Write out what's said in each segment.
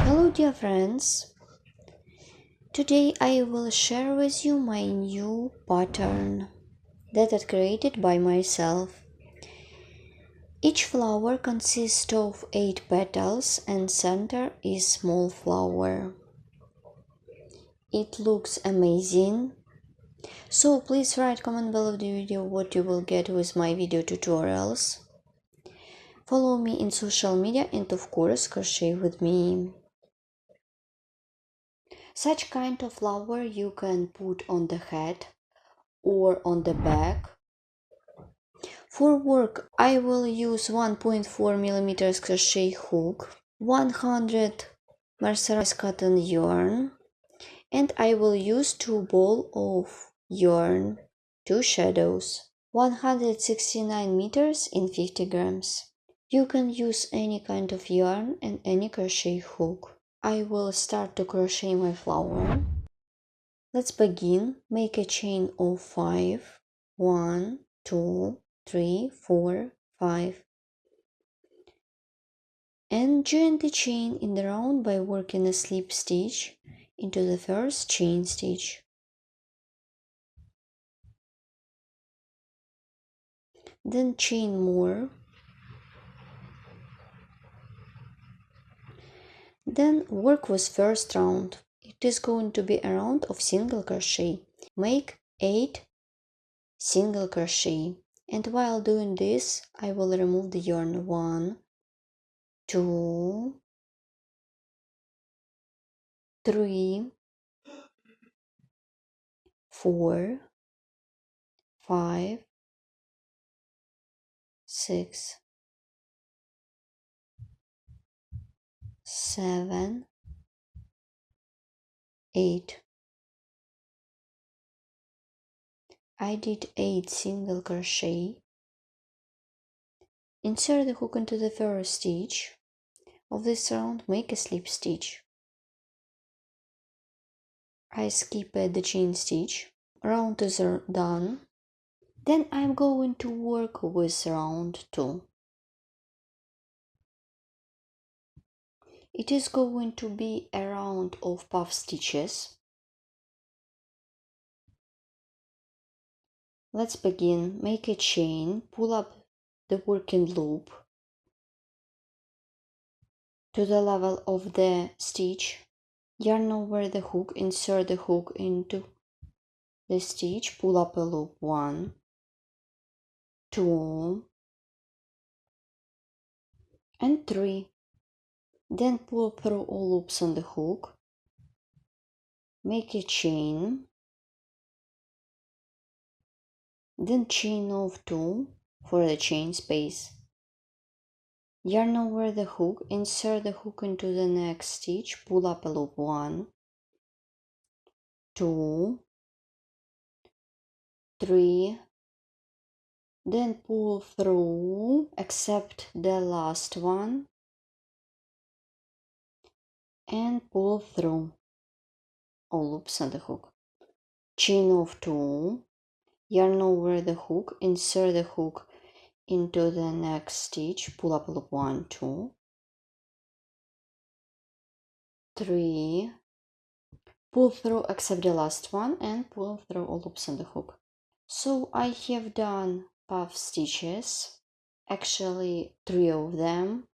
Hello dear friends, today I will share with you my new pattern that I created by myself. Each flower consists of 8 petals and center is small flower. It looks amazing, so please write comment below the video what you will get with my video tutorials. Follow me in social media and of course crochet with me. Such kind of flower you can put on the head or on the back. For work I will use 1.4 mm crochet hook, 100 mercerized cotton yarn, and I will use 2 balls of yarn, 2 shadows, 169 meters in 50 grams. You can use any kind of yarn and any crochet hook. I will start to crochet my flower. Let's begin. Make a chain of 5. 1, 2, 3, 4, 5. And join the chain in the round by working a slip stitch into the first chain stitch. Then chain more. Then work with first round. It is going to be a round of single crochet. Make 8 single crochet. And while doing this, I will remove the yarn 1, 2, 3, 4, 5, 6, 7, 8. I did 8 single crochet. Insert the hook into the first stitch of this round, make a slip stitch. I skip the chain stitch. Round is done. Then I'm going to work with round 2. It is going to be a round of puff stitches. Let's begin. Make a chain, pull up the working loop to the level of the stitch, yarn over the hook, insert the hook into the stitch, pull up a loop 1, 2, and 3. Then pull through all loops on the hook, make a chain, then chain of 2 for the chain space. Yarn over the hook, insert the hook into the next stitch, pull up a loop 1, 2, 3, then pull through except the last one and pull through all loops on the hook. Chain of 2, yarn over the hook, insert the hook into the next stitch, pull up a loop 1, 2, 3, pull through except the last one and pull through all loops on the hook. So I have done puff stitches, actually 3 of them.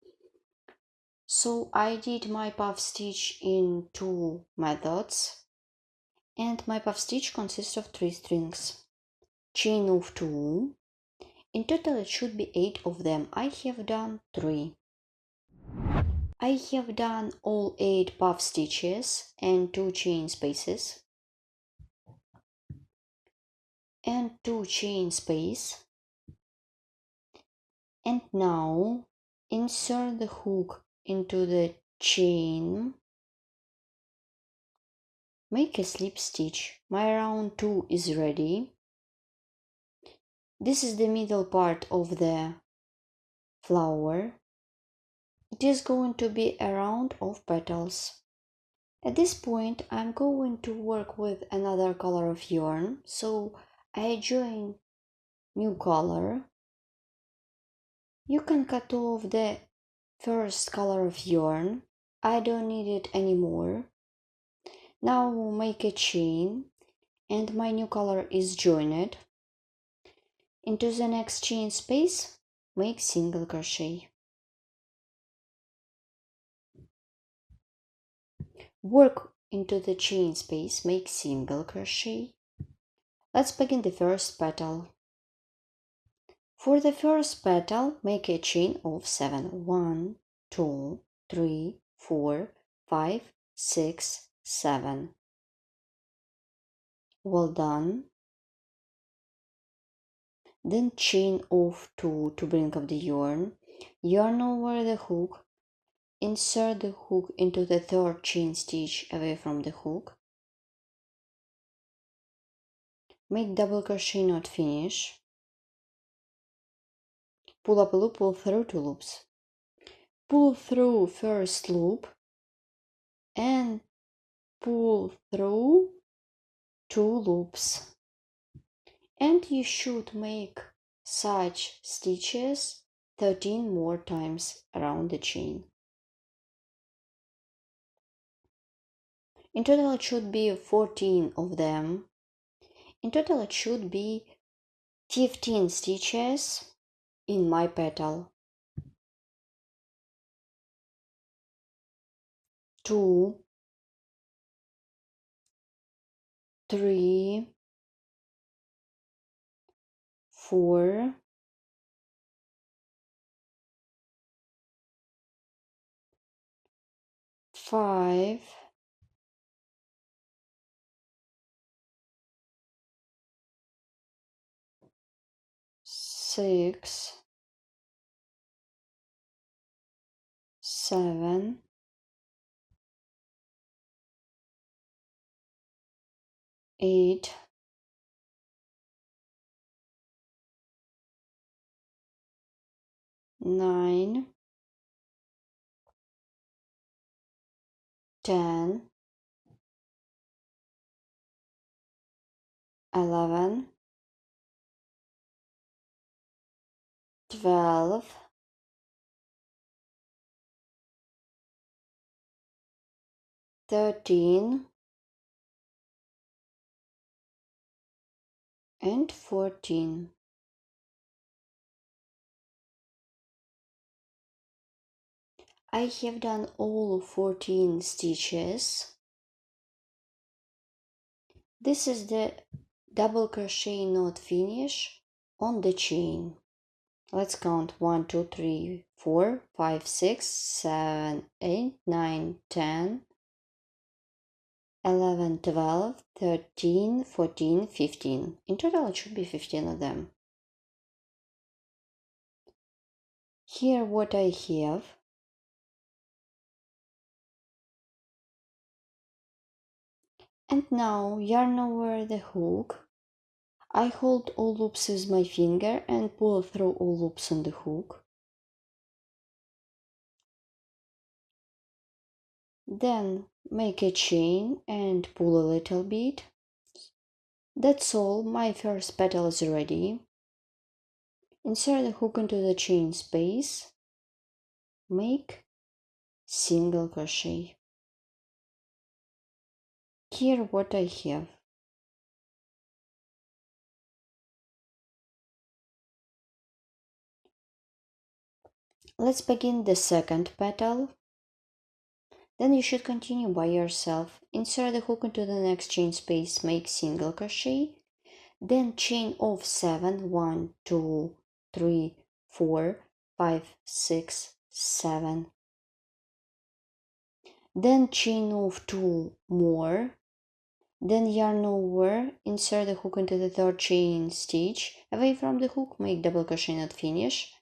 So I did my puff stitch in 2 methods, and my puff stitch consists of 3 strings. Chain of 2. In total it should be 8 of them. I have done 3. I have done all 8 puff stitches and 2 chain spaces and 2 chain space. And now insert the hook into the chain, make a slip stitch. My round 2 is ready. This is the middle part of the flower. It is going to be a round of petals. At this point I'm going to work with another color of yarn, so I join new color. You can cut off the first color of yarn I don't need it anymore. Now make a chain, and my new color is joined. Into the next chain space, make single crochet. Work into the chain space, make single crochet. Let's begin the first petal. For the first petal, make a chain of 7. 1, 2, 3, 4, 5, 6, 7. Well done. Then chain of 2 to bring up the yarn. Yarn over the hook. Insert the hook into the third chain stitch away from the hook. Make double crochet knot finish. Pull up a loop, pull through 2 loops. Pull through first loop and pull through 2 loops. And you should make such stitches 13 more times around the chain. In total it should be 14 of them. In total it should be 15 stitches in my petal. 2, 3, 4, 5, 6, 7, 8, 9, 10, 11, 12, 13, and 14. I have done all 14 stitches. This is the double crochet knot finish on the chain. Let's count 1, 2, 3, 4, 5, 6, 7, 8, 9, 10, 11, 12, 13, 14, 15. In total it should be 15 of them. Here what I have. And now yarn over the hook. I hold all loops with my finger and pull through all loops on the hook. Then make a chain and pull a little bit. That's all, my first petal is ready. Insert the hook into the chain space. Make single crochet. Here what I have. Let's begin the second petal. Then you should continue by yourself. Insert the hook into the next chain space, make single crochet, then chain of 7, 1, 2, 3, 4, 5, 6, 7. Then chain of 2 more, then yarn over, insert the hook into the third chain stitch, away from the hook, make double crochet knot finish,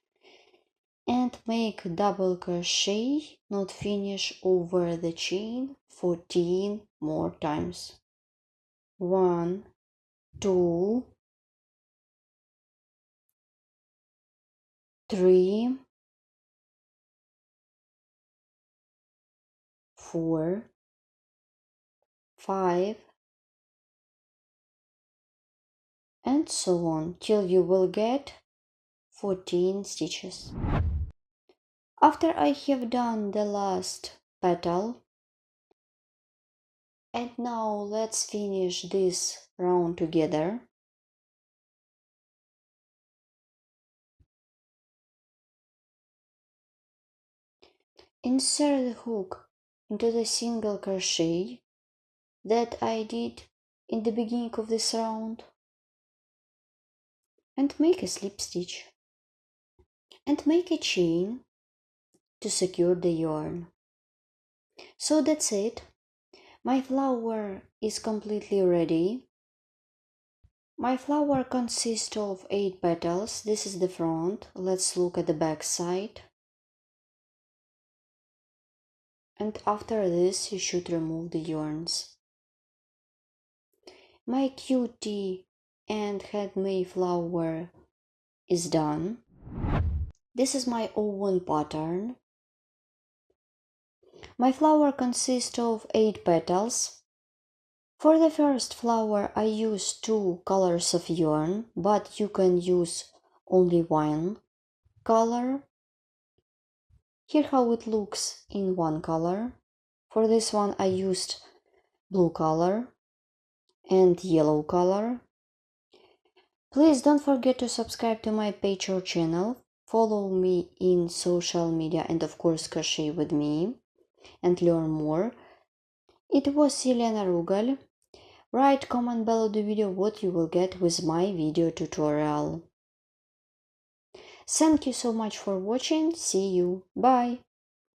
and make double crochet knot finish over the chain 14 more times. 1, 2, 3, 4, 5, and so on till you will get 14 stitches. After I have done the last petal. And now let's finish this round together. Insert the hook into the single crochet that I did in the beginning of this round and make a slip stitch and make a chain to secure the yarn. So that's it. My flower is completely ready. My flower consists of 8 petals. This is the front. Let's look at the back side. And after this you should remove the yarns. My cutie and handmade flower is done. This is my oven pattern. My flower consists of 8 petals. For the first flower I use 2 colors of yarn, but you can use only one color. Here how it looks in one color. For this one I used blue color and yellow color. Please don't forget to subscribe to my page or channel, follow me in social media and of course crochet with me and learn more. It was Elena Rugal. Write comment below the video what you will get with my video tutorial. Thank you so much for watching. See you. Bye.